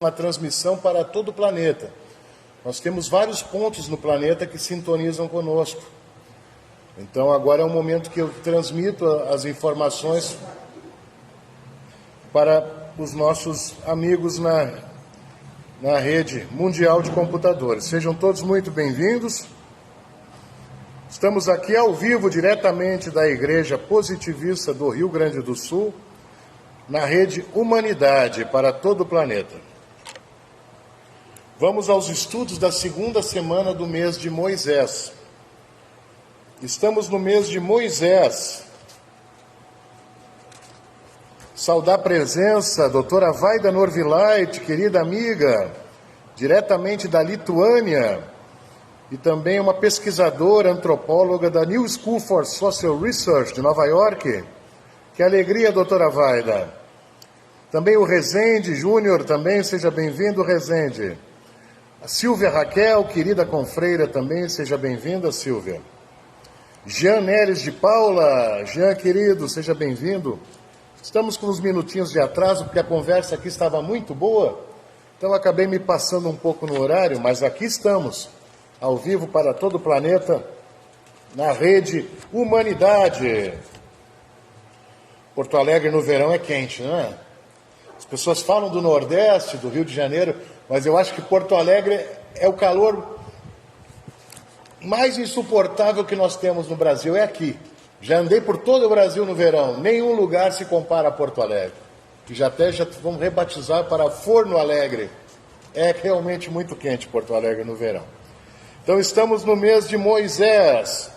uma transmissão para todo o planeta. Nós temos vários pontos no planeta que sintonizam conosco. Então agora é o momento que eu transmito as informações para os nossos amigos na rede mundial de computadores. Sejam todos muito bem-vindos. Estamos aqui ao vivo, diretamente da Igreja Positivista do Rio Grande do Sul, na rede Humanidade para todo o planeta. Vamos aos estudos da segunda semana do mês de Moisés. Estamos no mês de Moisés. Saudar a presença, doutora Vaida Norvilaite, querida amiga, diretamente da Lituânia, e também uma pesquisadora, antropóloga da New School for Social Research de Nova York. Que alegria, doutora Vaida. Também o Rezende Júnior, também, seja bem-vindo, Rezende. A Silvia Raquel, querida confreira, também, seja bem-vinda, Silvia. Jean Neres de Paula, Jean, querido, seja bem-vindo. Estamos com uns minutinhos de atraso, porque a conversa aqui estava muito boa, então acabei me passando um pouco no horário, mas aqui estamos, ao vivo para todo o planeta, na rede Humanidade. Porto Alegre no verão é quente, não é? As pessoas falam do Nordeste, do Rio de Janeiro, mas eu acho que Porto Alegre é o calor mais insuportável que nós temos no Brasil, é aqui. Já andei por todo o Brasil no verão, nenhum lugar se compara a Porto Alegre. Que já vamos rebatizar para Forno Alegre. É realmente muito quente Porto Alegre no verão. Então estamos no mês de Moisés.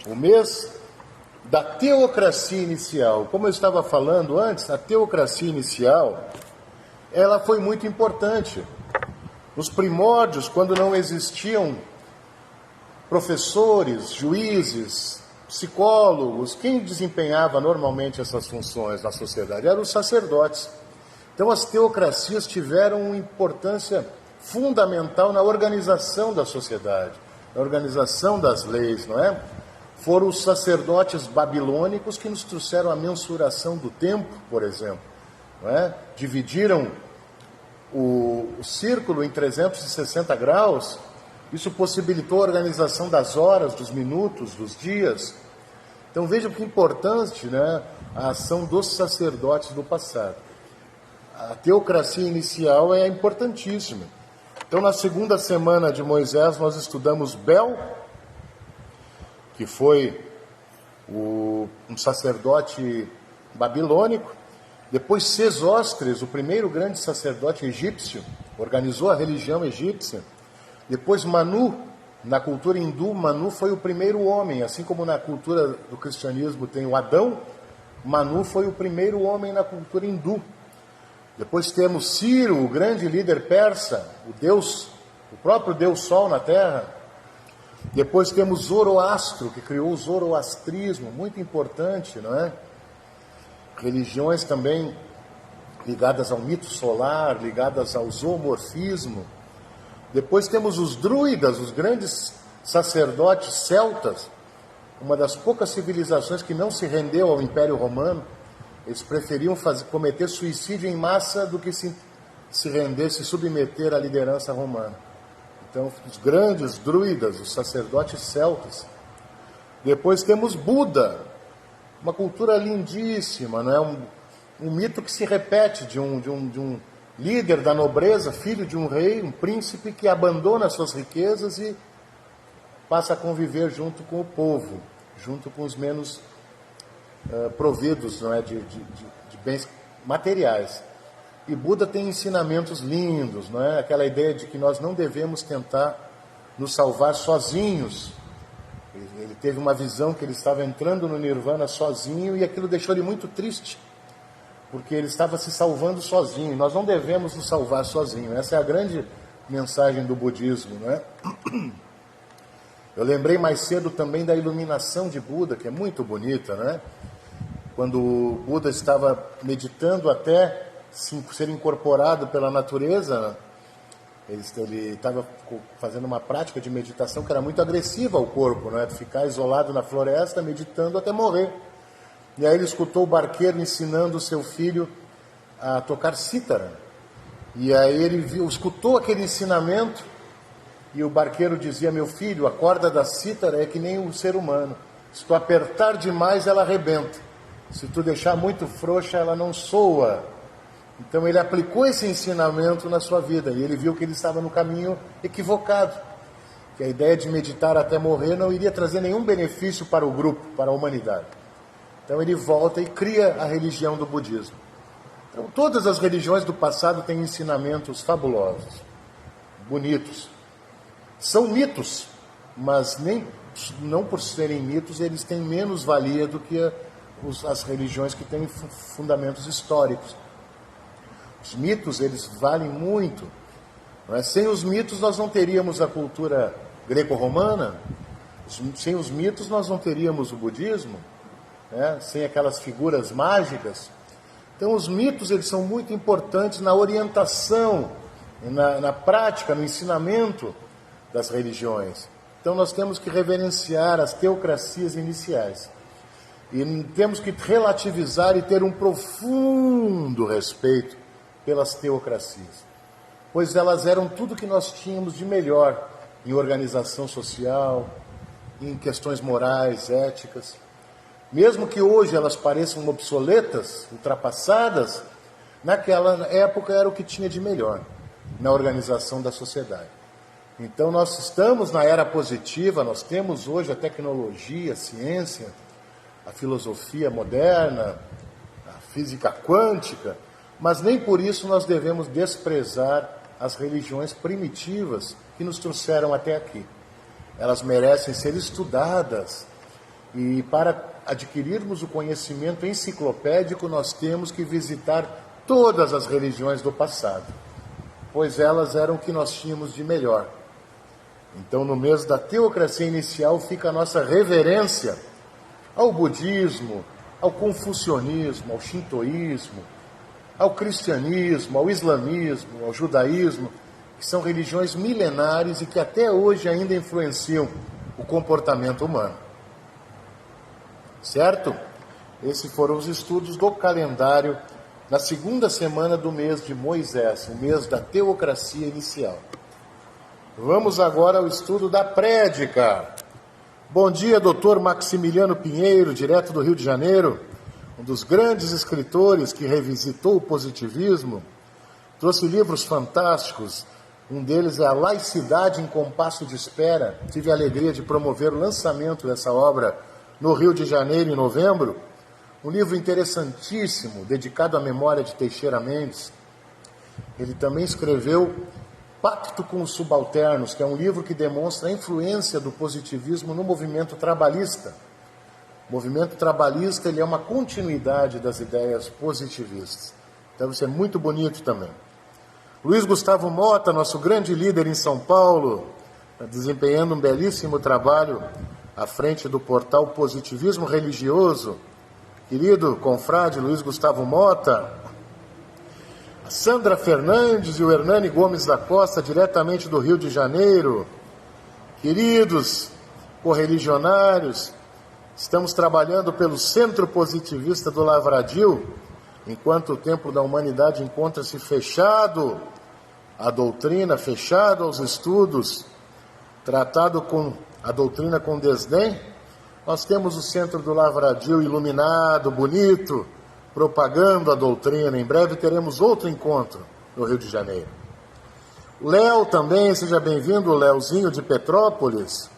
O mês da teocracia inicial. Como eu estava falando antes, a teocracia inicial, ela foi muito importante. Nos primórdios, quando não existiam professores, juízes, psicólogos, quem desempenhava normalmente essas funções na sociedade eram os sacerdotes. Então as teocracias tiveram uma importância fundamental na organização da sociedade, na organização das leis, não é? Foram os sacerdotes babilônicos que nos trouxeram a mensuração do tempo, por exemplo, não é? Dividiram o círculo em 360 graus, isso possibilitou a organização das horas, dos minutos, dos dias. Então vejam que importante, né, a ação dos sacerdotes do passado. A teocracia inicial é importantíssima. Então na segunda semana de Moisés nós estudamos Bel, que foi um sacerdote babilônico. Depois Sesostris, o primeiro grande sacerdote egípcio, organizou a religião egípcia. Depois Manu, na cultura hindu, Manu foi o primeiro homem, assim como na cultura do cristianismo tem o Adão, Manu foi o primeiro homem na cultura hindu. Depois temos Ciro, o grande líder persa, o próprio Deus Sol na Terra. Depois temos Zoroastro, que criou o zoroastrismo, muito importante, não é? Religiões também ligadas ao mito solar, ligadas ao zoomorfismo. Depois temos os druidas, os grandes sacerdotes celtas, uma das poucas civilizações que não se rendeu ao Império Romano. Eles preferiam cometer suicídio em massa do que se render, se submeter à liderança romana. Então, os grandes druidas, os sacerdotes celtas. Depois temos Buda, uma cultura lindíssima, não é? Um mito que se repete de um líder da nobreza, filho de um rei, um príncipe que abandona suas riquezas e passa a conviver junto com o povo, junto com os menos providos, não é? de bens materiais. E Buda tem ensinamentos lindos, não é? Aquela ideia de que nós não devemos tentar nos salvar sozinhos. Ele teve uma visão que ele estava entrando no Nirvana sozinho e aquilo deixou ele muito triste, porque ele estava se salvando sozinho. Nós não devemos nos salvar sozinhos. Essa é a grande mensagem do budismo, não é? Eu lembrei mais cedo também da iluminação de Buda, que é muito bonita, né? Quando Buda estava meditando até ser incorporado pela natureza, ele estava fazendo uma prática de meditação que era muito agressiva ao corpo, né? Ficar isolado na floresta, meditando até morrer. E aí ele escutou o barqueiro ensinando o seu filho a tocar cítara. E aí ele escutou aquele ensinamento, e o barqueiro dizia: meu filho, a corda da cítara é que nem o ser humano. Se tu apertar demais, ela arrebenta. Se tu deixar muito frouxa, ela não soa. Então ele aplicou esse ensinamento na sua vida, e ele viu que ele estava no caminho equivocado. Que a ideia de meditar até morrer não iria trazer nenhum benefício para o grupo, para a humanidade. Então ele volta e cria a religião do budismo. Então todas as religiões do passado têm ensinamentos fabulosos, bonitos. São mitos, mas não por serem mitos, eles têm menos valia do que as religiões que têm fundamentos históricos. Os mitos, eles valem muito. Não é? Sem os mitos, nós não teríamos a cultura greco-romana. Sem os mitos, nós não teríamos o budismo. Né? Sem aquelas figuras mágicas. Então, os mitos, eles são muito importantes na orientação, na prática, no ensinamento das religiões. Então, nós temos que reverenciar as teocracias iniciais. E temos que relativizar e ter um profundo respeito pelas teocracias, pois elas eram tudo que nós tínhamos de melhor em organização social, em questões morais, éticas. Mesmo que hoje elas pareçam obsoletas, ultrapassadas, naquela época era o que tinha de melhor na organização da sociedade. Então nós estamos na era positiva, nós temos hoje a tecnologia, a ciência, a filosofia moderna, a física quântica, mas nem por isso nós devemos desprezar as religiões primitivas que nos trouxeram até aqui. Elas merecem ser estudadas, e para adquirirmos o conhecimento enciclopédico nós temos que visitar todas as religiões do passado, pois elas eram o que nós tínhamos de melhor. Então, no mês da teocracia inicial fica a nossa reverência ao budismo, ao confucionismo, ao shintoísmo, ao cristianismo, ao islamismo, ao judaísmo, que são religiões milenares e que até hoje ainda influenciam o comportamento humano. Certo? Esses foram os estudos do calendário na segunda semana do mês de Moisés, o mês da teocracia inicial. Vamos agora ao estudo da prédica. Bom dia, doutor Maximiliano Pinheiro, direto do Rio de Janeiro. Um dos grandes escritores que revisitou o positivismo, trouxe livros fantásticos. Um deles é A Laicidade em Compasso de Espera. Tive a alegria de promover o lançamento dessa obra no Rio de Janeiro, em novembro. Um livro interessantíssimo, dedicado à memória de Teixeira Mendes. Ele também escreveu Pacto com os Subalternos, que é um livro que demonstra a influência do positivismo no movimento trabalhista. O movimento trabalhista, ele é uma continuidade das ideias positivistas. Então isso é muito bonito também. Luiz Gustavo Mota, nosso grande líder em São Paulo, desempenhando um belíssimo trabalho à frente do portal Positivismo Religioso. Querido confrade Luiz Gustavo Mota. A Sandra Fernandes e o Hernani Gomes da Costa, diretamente do Rio de Janeiro. Queridos correligionários, estamos trabalhando pelo Centro Positivista do Lavradio, enquanto o Templo da Humanidade encontra-se fechado à doutrina, fechado aos estudos, tratado com a doutrina com desdém. Nós temos o Centro do Lavradio iluminado, bonito, propagando a doutrina. Em breve teremos outro encontro no Rio de Janeiro. Léo também, seja bem-vindo, Léozinho de Petrópolis.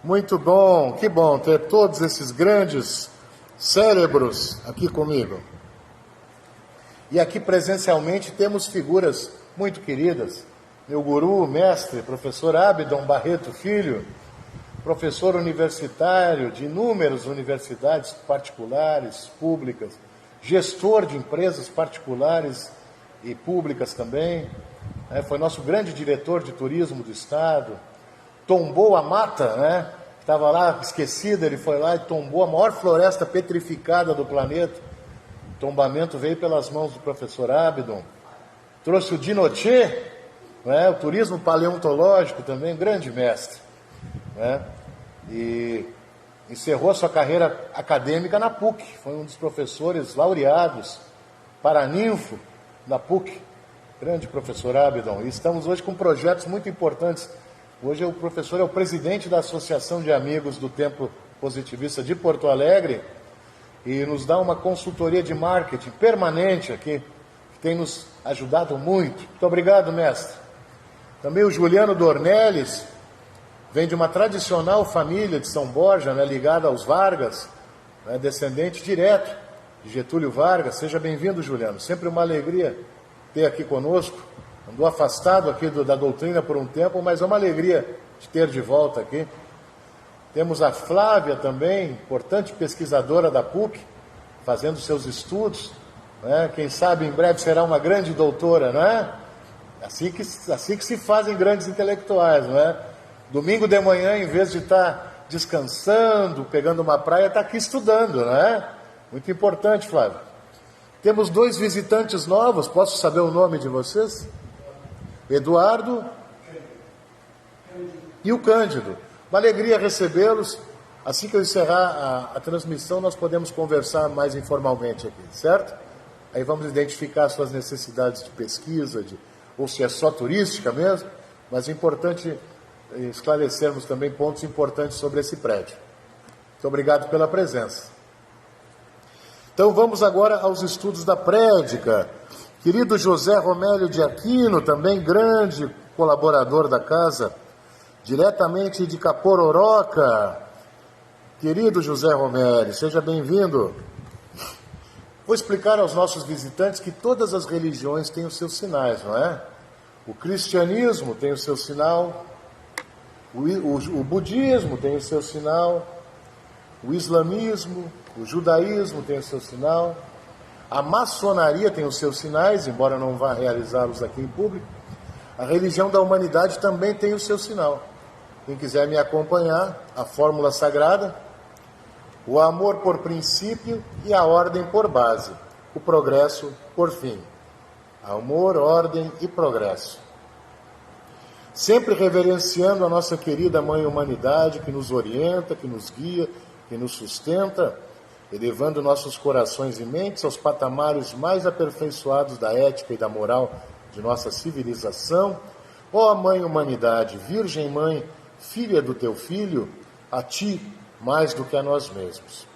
Muito bom, que bom ter todos esses grandes cérebros aqui comigo. E aqui presencialmente temos figuras muito queridas. Meu guru, mestre, professor Abdon Barreto Filho, professor universitário de inúmeras universidades particulares, públicas, gestor de empresas particulares e públicas também, foi nosso grande diretor de turismo do Estado. Tombou a mata, né? Estava lá esquecida, ele foi lá e tombou a maior floresta petrificada do planeta. O tombamento veio pelas mãos do professor Abdon. Trouxe o Dinoche, né? O turismo paleontológico também, grande mestre, né? E encerrou a sua carreira acadêmica na PUC. Foi um dos professores laureados paraninfo da PUC, grande professor Abdon, e estamos hoje com projetos muito importantes. Hoje o professor é o presidente da Associação de Amigos do Templo Positivista de Porto Alegre e nos dá uma consultoria de marketing permanente aqui, que tem nos ajudado muito. Muito obrigado, mestre. Também o Juliano Dornelles, vem de uma tradicional família de São Borja, né, ligada aos Vargas, né, descendente direto de Getúlio Vargas. Seja bem-vindo, Juliano. Sempre uma alegria ter aqui conosco. Andou afastado aqui da doutrina por um tempo, mas é uma alegria de ter de volta aqui. Temos a Flávia também, importante pesquisadora da PUC, fazendo seus estudos, né? Quem sabe em breve será uma grande doutora, não é? Assim que se fazem grandes intelectuais, não é? Domingo de manhã, em vez de estar descansando, pegando uma praia, está aqui estudando, não é? Muito importante, Flávia. Temos 2 visitantes novos, posso saber o nome de vocês? Eduardo e o Cândido. Uma alegria recebê-los. Assim que eu encerrar a transmissão, nós podemos conversar mais informalmente aqui, certo? Aí vamos identificar suas necessidades de pesquisa, ou se é só turística mesmo, mas é importante esclarecermos também pontos importantes sobre esse prédio. Muito obrigado pela presença. Então vamos agora aos estudos da prédica. Querido José Romélio de Aquino, também grande colaborador da casa, diretamente de Capororoca. Querido José Romélio, seja bem-vindo. Vou explicar aos nossos visitantes que todas as religiões têm os seus sinais, não é? O cristianismo tem o seu sinal, o budismo tem o seu sinal, o islamismo, o judaísmo tem o seu sinal, a maçonaria tem os seus sinais, embora não vá realizá-los aqui em público. A religião da humanidade também tem o seu sinal. Quem quiser me acompanhar, a fórmula sagrada: o amor por princípio e a ordem por base, o progresso por fim. Amor, ordem e progresso. Sempre reverenciando a nossa querida Mãe Humanidade, que nos orienta, que nos guia, que nos sustenta, elevando nossos corações e mentes aos patamares mais aperfeiçoados da ética e da moral de nossa civilização. Ó Mãe Humanidade, Virgem Mãe, filha do teu Filho, a ti mais do que a nós mesmos.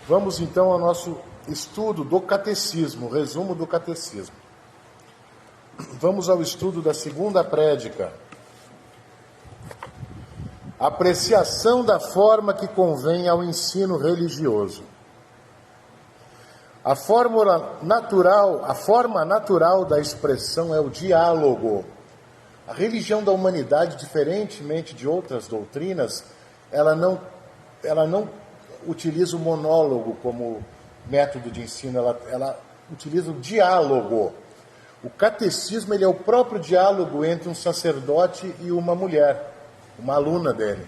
Vamos então ao nosso estudo do catecismo, resumo do catecismo. Vamos ao estudo da segunda prédica. Apreciação da forma que convém ao ensino religioso. A forma natural da expressão é o diálogo. A religião da humanidade, diferentemente de outras doutrinas, ela não utiliza o monólogo como método de ensino, ela utiliza o diálogo. O catecismo ele é o próprio diálogo entre um sacerdote e uma mulher, uma aluna dele,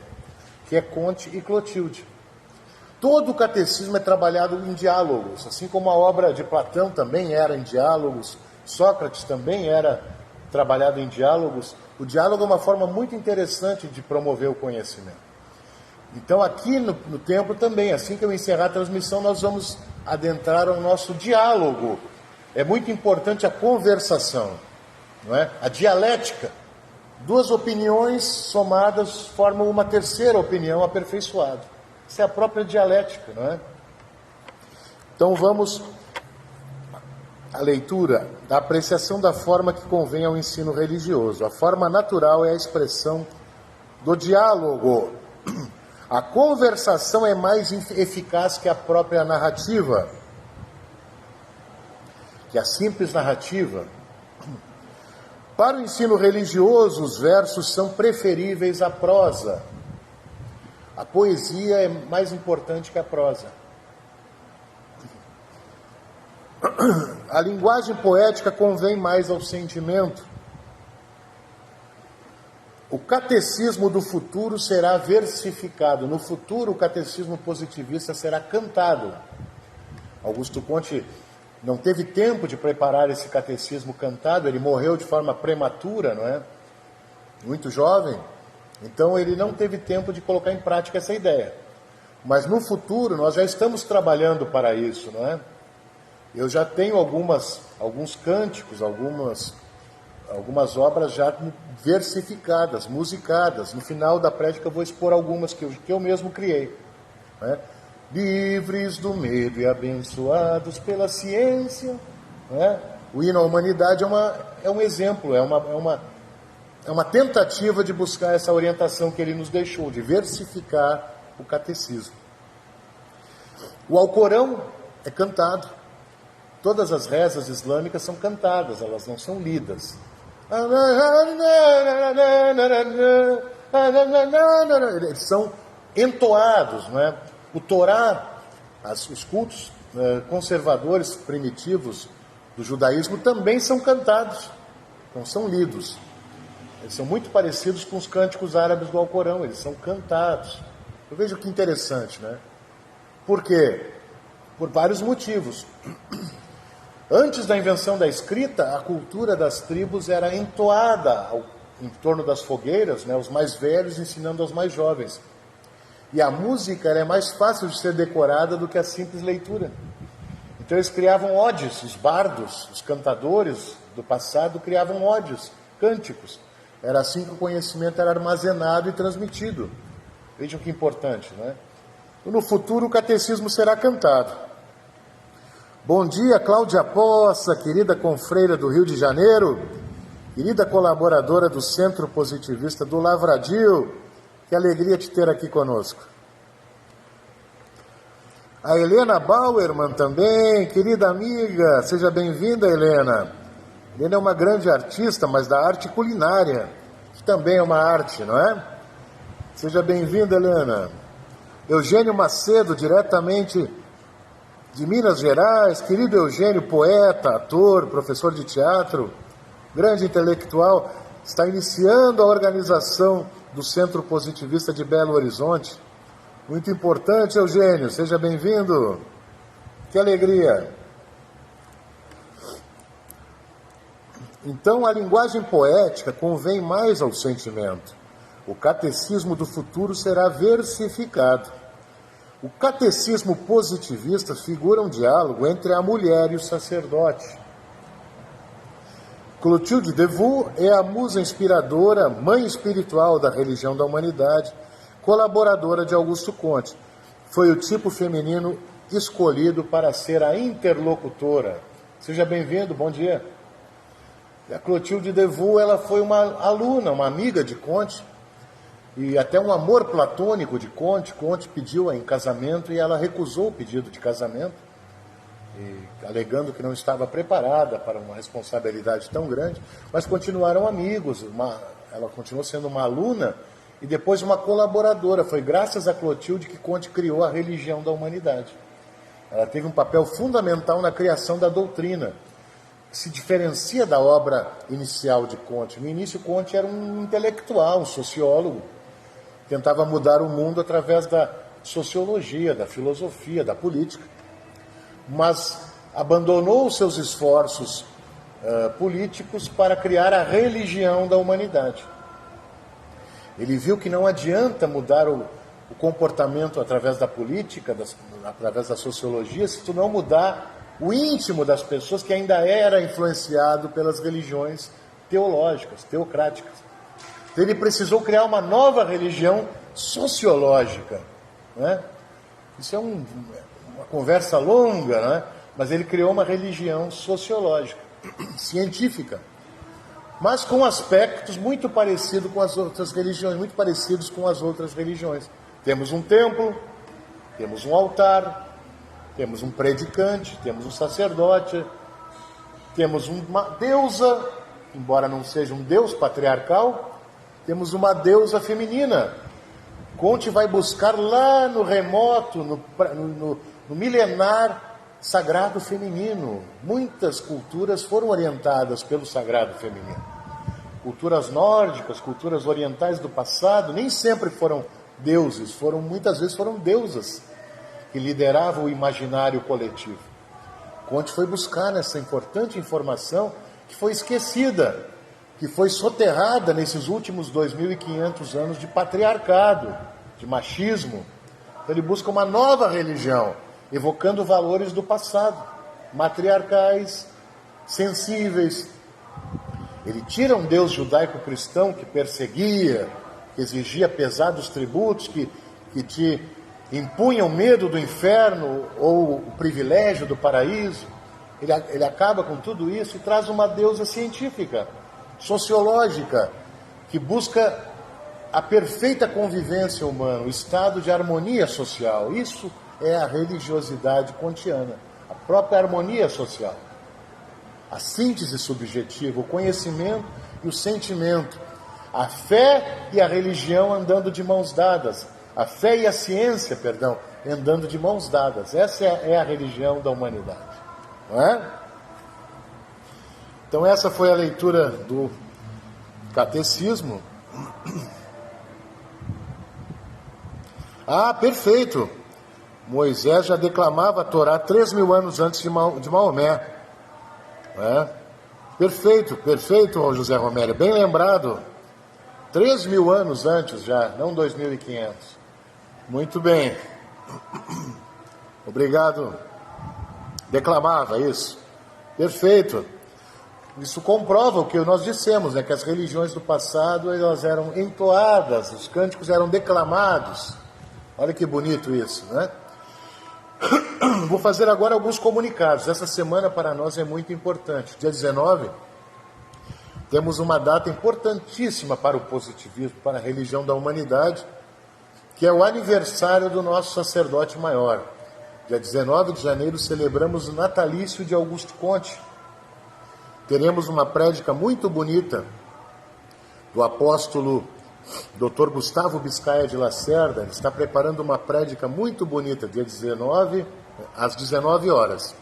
que é Conte e Clotilde. Todo o catecismo é trabalhado em diálogos, assim como a obra de Platão também era em diálogos, Sócrates também era trabalhado em diálogos. O diálogo é uma forma muito interessante de promover o conhecimento. Então aqui no templo também, assim que eu encerrar a transmissão, nós vamos adentrar ao nosso diálogo. É muito importante a conversação, não é? A dialética. 2 opiniões somadas formam uma terceira opinião aperfeiçoada. Isso é a própria dialética, não é? Então vamos à leitura da apreciação da forma que convém ao ensino religioso. A forma natural é a expressão do diálogo. A conversação é mais eficaz que a própria narrativa, que a simples narrativa. Para o ensino religioso, os versos são preferíveis à prosa. A poesia é mais importante que a prosa. A linguagem poética convém mais ao sentimento. O catecismo do futuro será versificado. No futuro, o catecismo positivista será cantado. Augusto Conte não teve tempo de preparar esse catecismo cantado, ele morreu de forma prematura, não é? Muito jovem, então ele não teve tempo de colocar em prática essa ideia. Mas no futuro nós já estamos trabalhando para isso, não é? Eu já tenho alguns cânticos, algumas obras já versificadas, musicadas. No final da prédica eu vou expor algumas que eu mesmo criei, né? Livres do medo e abençoados pela ciência, né? O hino à humanidade é um exemplo, é uma tentativa de buscar essa orientação que ele nos deixou, de versificar o catecismo. O Alcorão é cantado. Todas as rezas islâmicas são cantadas, elas não são lidas. Eles são entoados, não é? O Torá, os cultos conservadores primitivos do judaísmo também são cantados, não são lidos. Eles são muito parecidos com os cânticos árabes do Alcorão, eles são cantados. Eu vejo que interessante, né? Por quê? Por vários motivos. Antes da invenção da escrita, a cultura das tribos era entoada em torno das fogueiras, né, os mais velhos ensinando aos mais jovens. E a música é mais fácil de ser decorada do que a simples leitura. Então eles criavam ódios, os bardos, os cantadores do passado criavam ódios, cânticos. Era assim que o conhecimento era armazenado e transmitido. Vejam que importante, né? No futuro o catecismo será cantado. Bom dia, Cláudia Poça, querida confreira do Rio de Janeiro, querida colaboradora do Centro Positivista do Lavradio, que alegria te ter aqui conosco. A Helena Bauerman também, querida amiga, seja bem-vinda, Helena. Helena é uma grande artista, mas da arte culinária, que também é uma arte, não é? Seja bem-vinda, Helena. Eugênio Macedo, diretamente de Minas Gerais, querido Eugênio, poeta, ator, professor de teatro, grande intelectual, está iniciando a organização do Centro Positivista de Belo Horizonte. Muito importante, Eugênio, seja bem-vindo. Que alegria. Então, a linguagem poética convém mais ao sentimento. O catecismo do futuro será versificado. O catecismo positivista figura um diálogo entre a mulher e o sacerdote. Clotilde Devou é a musa inspiradora, mãe espiritual da religião da humanidade, colaboradora de Augusto Conte. Foi o tipo feminino escolhido para ser a interlocutora. Seja bem-vindo, bom dia. A Clotilde Devou, ela foi uma aluna, uma amiga de Conte, e até um amor platônico de Conte. Conte pediu-a em casamento e ela recusou o pedido de casamento, alegando que não estava preparada para uma responsabilidade tão grande, mas continuaram amigos. Ela continuou sendo uma aluna e depois uma colaboradora. Foi graças a Clotilde que Conte criou a religião da humanidade. Ela teve um papel fundamental na criação da doutrina, que se diferencia da obra inicial de Conte. No início, Conte era um intelectual, um sociólogo, tentava mudar o mundo através da sociologia, da filosofia, da política, mas abandonou os seus esforços políticos para criar a religião da humanidade. Ele viu que não adianta mudar o comportamento através da política, através da sociologia, se tu não mudar o íntimo das pessoas, que ainda era influenciado pelas religiões teológicas, teocráticas. Então ele precisou criar uma nova religião sociológica, né? Isso é uma conversa longa, né? Mas ele criou uma religião sociológica, científica, mas com aspectos muito parecidos com as outras religiões, muito parecidos com as outras religiões. Temos um templo, temos um altar, temos um predicante, temos um sacerdote, temos uma deusa, embora não seja um deus patriarcal, temos uma deusa feminina. Conte vai buscar lá no remoto, no milenar sagrado feminino. Muitas culturas foram orientadas pelo sagrado feminino. Culturas nórdicas, culturas orientais do passado, nem sempre foram deuses, muitas vezes foram deusas que lideravam o imaginário coletivo. Conte foi buscar essa importante informação que foi esquecida, que foi soterrada nesses últimos 2.500 anos de patriarcado, de machismo. Então ele busca uma nova religião, evocando valores do passado. matriarcais, sensíveis. Ele tira um Deus judaico-cristão que perseguia, que exigia pesados tributos, que te impunha o medo do inferno ou o privilégio do paraíso. Ele acaba com tudo isso e traz uma deusa científica, sociológica, que busca a perfeita convivência humana, o estado de harmonia social. Isso é a religiosidade kantiana, a própria harmonia social. A síntese subjetiva, o conhecimento e o sentimento. A fé e a religião andando de mãos dadas. A fé e a ciência, andando de mãos dadas. Essa é a religião da humanidade. Não é? Então essa foi a leitura do catecismo. Ah, perfeito! Moisés já declamava a Torá 3.000 anos antes de Maomé. É? Perfeito, José Romero, bem lembrado. 3.000 anos antes já, não 2.500. Muito bem. Obrigado. Declamava isso. Perfeito. Isso comprova o que nós dissemos, né? Que as religiões do passado, elas eram entoadas, os cânticos eram declamados. Olha que bonito isso, né? Vou fazer agora alguns comunicados. Essa semana para nós é muito importante. Dia 19, temos uma data importantíssima para o positivismo, para a religião da humanidade, que é o aniversário do nosso sacerdote maior. Dia 19 de janeiro celebramos o natalício de Augusto Conte. Teremos uma prédica muito bonita do apóstolo Dr. Gustavo Biscaia de Lacerda. Ele está preparando uma prédica muito bonita, dia 19, às 19 horas.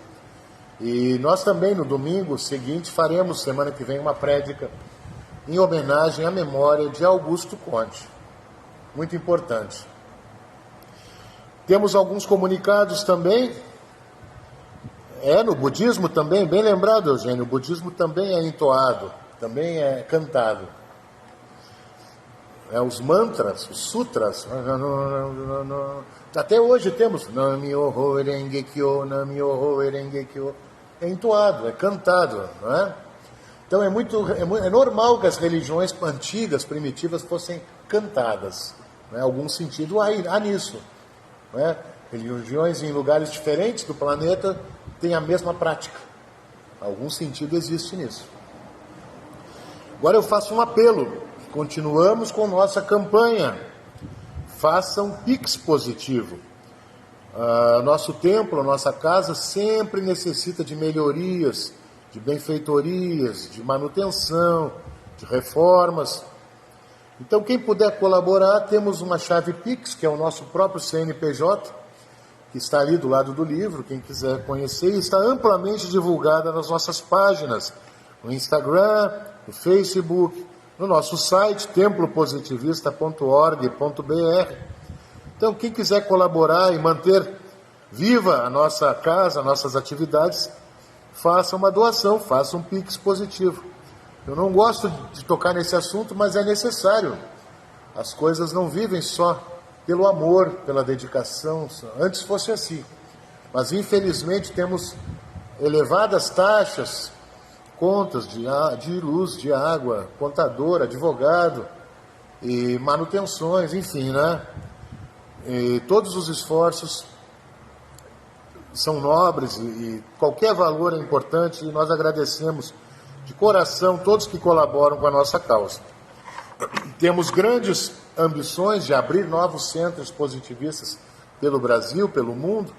E nós também, no domingo seguinte, faremos, semana que vem, uma prédica em homenagem à memória de Augusto Conte. Muito importante. Temos alguns comunicados também. No budismo também, bem lembrado, Eugênio, o budismo também é entoado, também é cantado. Os mantras, os sutras, até hoje temos Nam-myoho Renge Kyo, Nam-myoho Renge Kyo, é entoado, é cantado, não é? Então é normal que as religiões antigas, primitivas, fossem cantadas, não é? Algum sentido há nisso, não é? Religiões em lugares diferentes do planeta têm a mesma prática, algum sentido existe nisso. Agora eu faço um apelo. Continuamos com nossa campanha. Faça um Pix positivo. Nosso templo, nossa casa sempre necessita de melhorias, de benfeitorias, de manutenção, de reformas. Então, quem puder colaborar, temos uma chave Pix, que é o nosso próprio CNPJ, que está ali do lado do livro, quem quiser conhecer, e está amplamente divulgada nas nossas páginas, no Instagram, no Facebook, no nosso site, templopositivista.org.br. Então, quem quiser colaborar e manter viva a nossa casa, nossas atividades, faça uma doação, faça um Pix positivo. Eu não gosto de tocar nesse assunto, mas é necessário. As coisas não vivem só pelo amor, pela dedicação, antes fosse assim. Mas, infelizmente, temos elevadas taxas, contas de luz, de água, contador, advogado, e manutenções, enfim, né? E todos os esforços são nobres e qualquer valor é importante, e nós agradecemos de coração todos que colaboram com a nossa causa. Temos grandes ambições de abrir novos centros positivistas pelo Brasil, pelo mundo,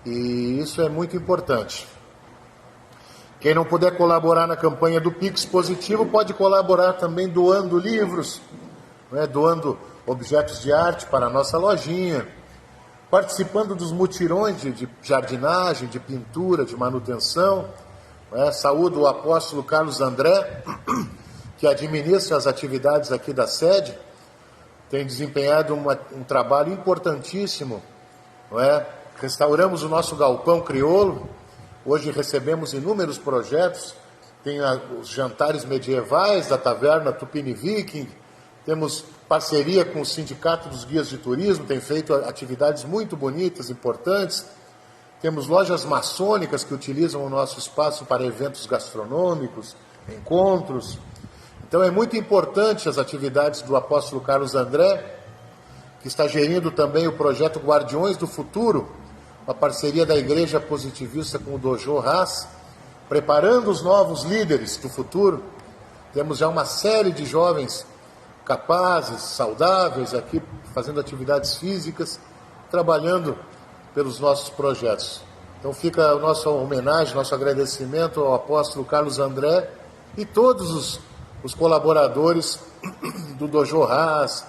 e isso é muito importante. Quem não puder colaborar na campanha do Pix Positivo, pode colaborar também doando livros, né, doando objetos de arte para a nossa lojinha, participando dos mutirões de jardinagem, de pintura, de manutenção. Né. Saúdo o apóstolo Carlos André, que administra as atividades aqui da sede, tem desempenhado um trabalho importantíssimo. Não é? Restauramos o nosso galpão crioulo. Hoje recebemos inúmeros projetos, tem os jantares medievais da taverna Tupini Viking, temos parceria com o Sindicato dos Guias de Turismo, tem feito atividades muito bonitas, importantes, Temos lojas maçônicas que utilizam o nosso espaço para eventos gastronômicos, encontros. Então é muito importante as atividades do apóstolo Carlos André, que está gerindo também o projeto Guardiões do Futuro, uma parceria da Igreja Positivista com o Dojo Haas, preparando os novos líderes do futuro. Temos já uma série de jovens capazes, saudáveis aqui, fazendo atividades físicas, trabalhando pelos nossos projetos. Então fica a nossa homenagem, nosso agradecimento ao apóstolo Carlos André e todos os colaboradores do Dojo Haas,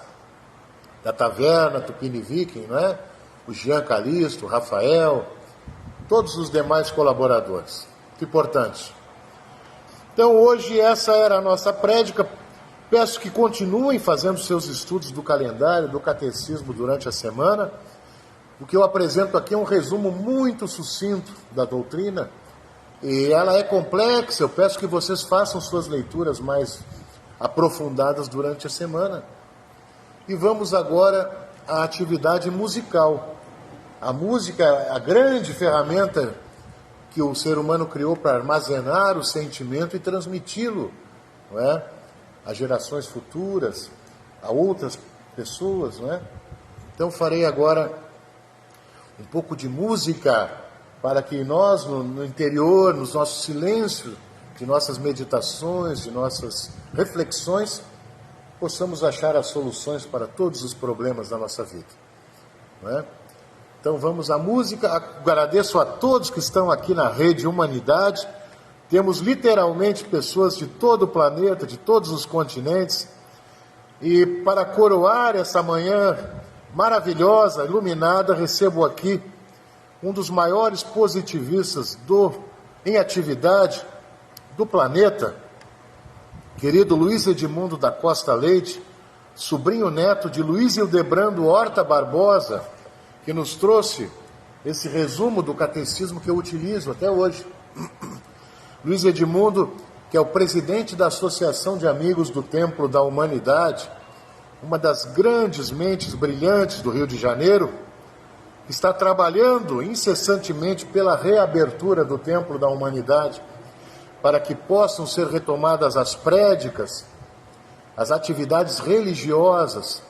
da Taverna Tupini Viking, não é? O Jean Calisto, o Rafael, todos os demais colaboradores. Muito importante. Então hoje essa era a nossa prédica. Peço que continuem fazendo seus estudos do calendário, do catecismo durante a semana. O que eu apresento aqui é um resumo muito sucinto da doutrina, e ela é complexa. Eu peço que vocês façam suas leituras mais aprofundadas durante a semana. E vamos agora à atividade musical. A música é a grande ferramenta que o ser humano criou para armazenar o sentimento e transmiti-lo, não é? A gerações futuras, a outras pessoas, não é? Então farei agora um pouco de música para que nós, no interior, nos nossos silêncios, de nossas meditações, de nossas reflexões, possamos achar as soluções para todos os problemas da nossa vida, não é? Então vamos à música. Agradeço a todos que estão aqui na Rede Humanidade. Temos literalmente pessoas de todo o planeta, de todos os continentes. E para coroar essa manhã maravilhosa, iluminada, recebo aqui um dos maiores positivistas em atividade do planeta, querido Luiz Edmundo da Costa Leite, sobrinho neto de Luiz Hildebrando Horta Barbosa, que nos trouxe esse resumo do catecismo que eu utilizo até hoje. Luiz Edmundo, que é o presidente da Associação de Amigos do Templo da Humanidade, uma das grandes mentes brilhantes do Rio de Janeiro, está trabalhando incessantemente pela reabertura do Templo da Humanidade, para que possam ser retomadas as prédicas, as atividades religiosas,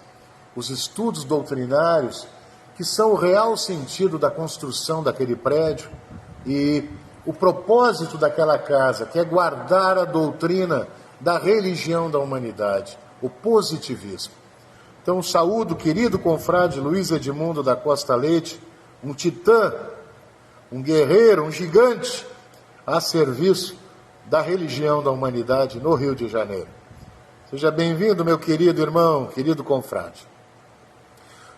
os estudos doutrinários, que são o real sentido da construção daquele prédio e o propósito daquela casa, que é guardar a doutrina da religião da humanidade, o positivismo. Então saúdo o querido confrade Luiz Edmundo da Costa Leite, um titã, um guerreiro, um gigante a serviço da religião da humanidade no Rio de Janeiro. Seja bem-vindo, meu querido irmão, querido confrade.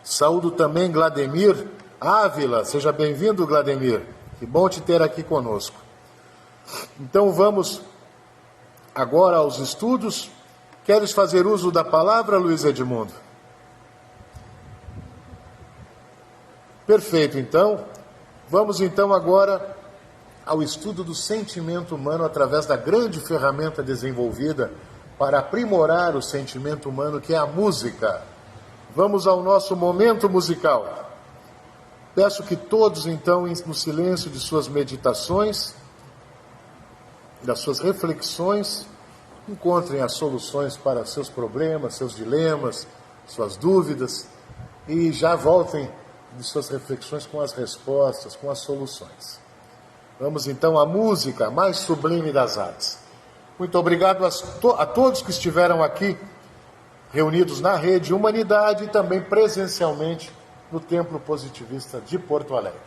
Saúdo também Glademir Ávila. Seja bem-vindo, Glademir. Que bom te ter aqui conosco. Então vamos agora aos estudos. Queres fazer uso da palavra, Luiz Edmundo? Perfeito, então. Vamos então agora ao estudo do sentimento humano através da grande ferramenta desenvolvida para aprimorar o sentimento humano, que é a música. Vamos ao nosso momento musical. Peço que todos, então, no silêncio de suas meditações, das suas reflexões, encontrem as soluções para seus problemas, seus dilemas, suas dúvidas, e já voltem de suas reflexões com as respostas, com as soluções. Vamos, então, à música mais sublime das artes. Muito obrigado a todos que estiveram aqui, reunidos na Rede Humanidade e também presencialmente no Templo Positivista de Porto Alegre.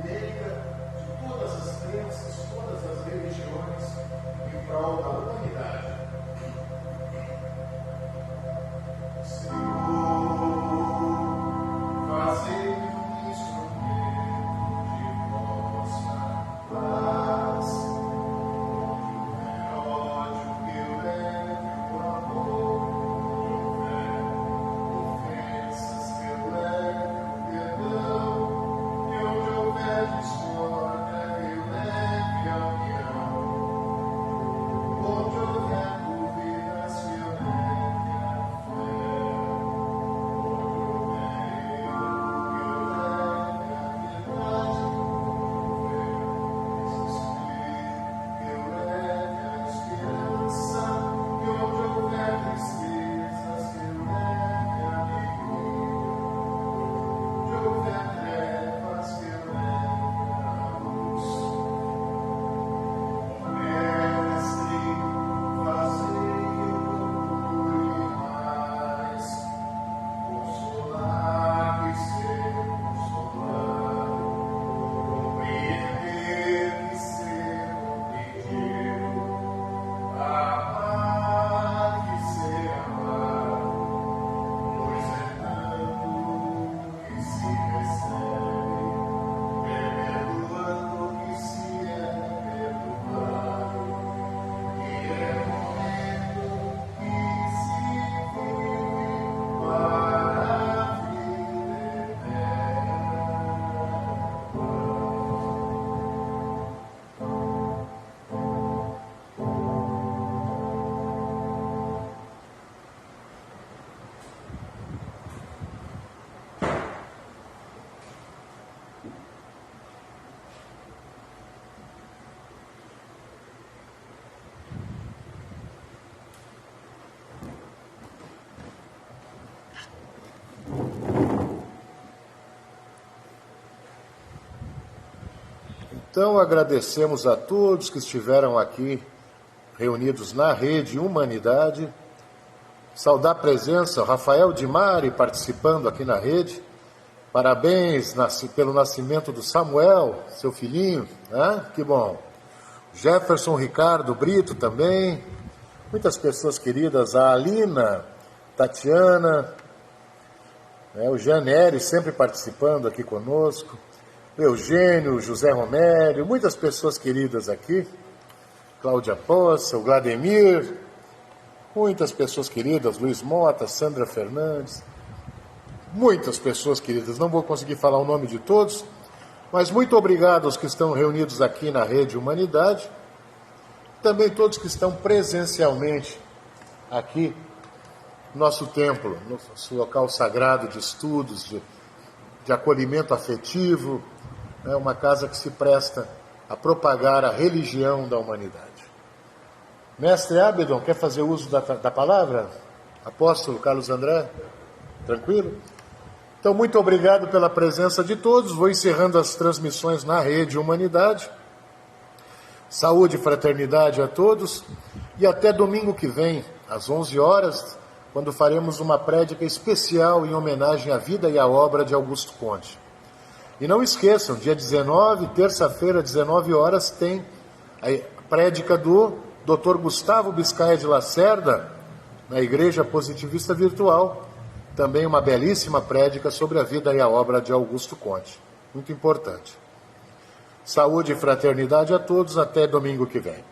ecumênica de todas as crenças, todas as religiões, em prol da humanidade. Senhor, fazei-me um instrumento de vossa paz, onde houver ódio que eu leve o amor, onde houver ofensas que eu leve o perdão, e onde houver discórdia que eu leve a união, onde houver dúvidas que eu leve a fé. Então, agradecemos a todos que estiveram aqui reunidos na Rede Humanidade. Saudar a presença, Rafael Di Mari participando aqui na rede. Parabéns pelo nascimento do Samuel, seu filhinho, né? Que bom. Jefferson Ricardo Brito também. Muitas pessoas queridas, a Alina, Tatiana, o Jean Nery sempre participando aqui conosco. Eugênio, José Romério, muitas pessoas queridas aqui, Cláudia Poça, o Glademir, muitas pessoas queridas, Luiz Mota, Sandra Fernandes, muitas pessoas queridas, não vou conseguir falar o nome de todos, mas muito obrigado aos que estão reunidos aqui na Rede Humanidade, também todos que estão presencialmente aqui no nosso templo, no nosso local sagrado de estudos, de acolhimento afetivo, é uma casa que se presta a propagar a religião da humanidade. Mestre Abedon, quer fazer uso da palavra? Apóstolo Carlos André? Tranquilo? Então, muito obrigado pela presença de todos. Vou encerrando as transmissões na Rede Humanidade. Saúde e fraternidade a todos. E até domingo que vem, às 11 horas, quando faremos uma prédica especial em homenagem à vida e à obra de Augusto Conte. E não esqueçam, dia 19, terça-feira, 19 horas, tem a prédica do Dr. Gustavo Biscaia de Lacerda, na Igreja Positivista Virtual, também uma belíssima prédica sobre a vida e a obra de Augusto Conte. Muito importante. Saúde e fraternidade a todos, até domingo que vem.